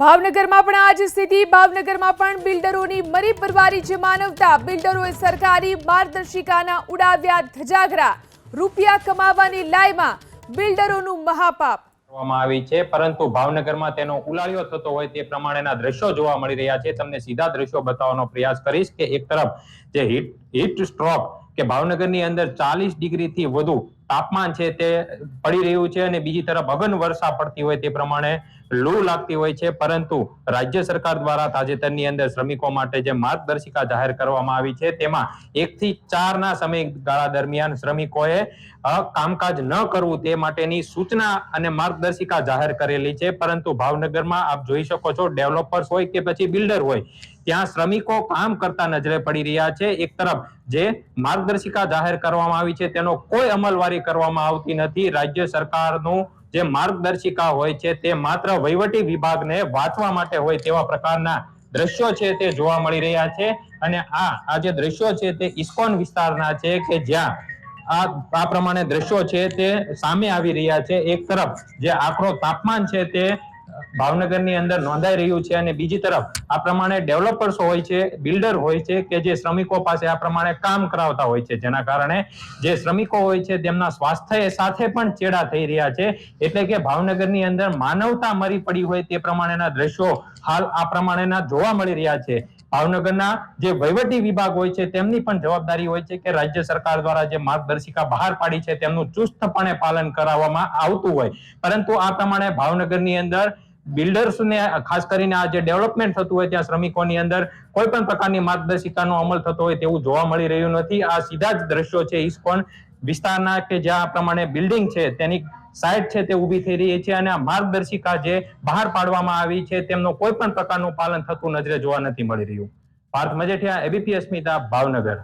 ભાવનગરમાં પણ આ જ સ્થિતિ. ભાવનગરમાં પણ બિલ્ડરોની મરી પરવારી છે માનવતા. બિલ્ડરોએ સરકારી માર્ગદર્શિકાના ઉડાવ્યા ધજાગરા. રૂપિયા કમાવાની લાયમાં બિલ્ડરોનું મહાપાપ કરવામાં આવી છે, પરંતુ ભાવનગરમાં તેનો ઉલાળ્યો થતો હોય તે પ્રમાણેના દ્રશ્યો જોવા મળી રહ્યા છે. તમને સીધા દ્રશ્યો બતાવવાનો પ્રયાસ કરીશ કે એક તરફ જે હીટ સ્ટ્રોક કે ભાવનગરની અંદર 40 ડિગ્રીથી વધુ તાપમાન છે તે પડી રહ્યું છે અને બીજી તરફ અગન વર્ષા પડતી હોય તે પ્રમાણે લૂ લાગતી હોય છે. પરંતુ રાજ્ય સરકાર દ્વારા તાજેતરની અંદર શ્રમિકો માટે જે માર્ગદર્શિકા જાહેર કરવામાં આવી છે તેમાં 1 થી 4 ના સમયગાળા દરમિયાન શ્રમિકોએ કામકાજ ન કરવું તે માટેની સૂચના અને માર્ગદર્શિકા જાહેર કરેલી છે. પરંતુ ભાવનગરમાં આપ જોઈ શકો છો, ડેવલપર્સ હોય કે પછી બિલ્ડર હોય, ત્યાં શ્રમિકો કામ કરતા નજરે પડી રહ્યા છે. એક તરફ જે માર્ગદર્શિકા જાહેર કરવામાં આવી છે તેનો કોઈ અમલવારી કરવામાં આવતી નથી. રાજ્ય સરકારનું જે માર્ગદર્શિકા હોય છે તે માત્ર વહીવટી વિભાગને વાંચવા માટે હોય તેવા પ્રકારના દ્રશ્યો છે તે જોવા મળી રહ્યા છે. અને આ જે દ્રશ્યો છે તે ઇસ્કોન વિસ્તારના છે કે જ્યાં આ પ્રમાણે દ્રશ્યો છે તે સામે આવી રહ્યા છે. એક તરફ જે આકરો તાપમાન છે તે ભાવનગરની અંદર નોંધાઈ રહ્યું છે અને બીજી તરફ આ પ્રમાણે ડેવલપર્સ હોય છે, બિલ્ડર હોય છે કે જે શ્રમિકો પાસે આ પ્રમાણે કામ કરાવતા હોય છે, જેના કારણે જે શ્રમિકો હોય છે તેમના સ્વાસ્થ્ય સાથે પણ ચેડા થઈ રહ્યા છે. એટલે કે ભાવનગરની અંદર માનવતા મરી પડી હોય તે પ્રમાણેના દ્રશ્યો હાલ આ પ્રમાણેના જોવા મળી રહ્યા છે. ભાવનગરના જે વહીવટી વિભાગ હોય છે તેમની પણ જવાબદારી હોય છે કે રાજ્ય સરકાર દ્વારા જે માર્ગદર્શિકા બહાર પાડી છે તેમનું ચુસ્તપણે પાલન કરાવવામાં આવતું હોય, પરંતુ આ પ્રમાણે ભાવનગરની અંદર બિલ્ડર્સને ખાસ કરીને આ જે ડેવલપમેન્ટ થતું હોય ત્યાં શ્રમિકોની અંદર કોઈ પણ પ્રકારની માર્ગદર્શિકાનો અમલ થતો હોય તેવું જોવા મળી રહ્યું નથી. આ સીધા જ દ્રશ્યો છે ઇસ્કોન વિસ્તારના કે જ્યાં આ પ્રમાણે બિલ્ડિંગ છે તેની સાઇટ છે તે ઊભી થઈ રહી છે અને આ માર્ગદર્શિકા જે બહાર પાડવામાં આવી છે તેમનો કોઈ પણ પ્રકારનું પાલન થતું નજરે જોવા નથી મળી રહ્યું. પાર્થ મજેઠિયા, એબીપી અસ્મિતા, ભાવનગર.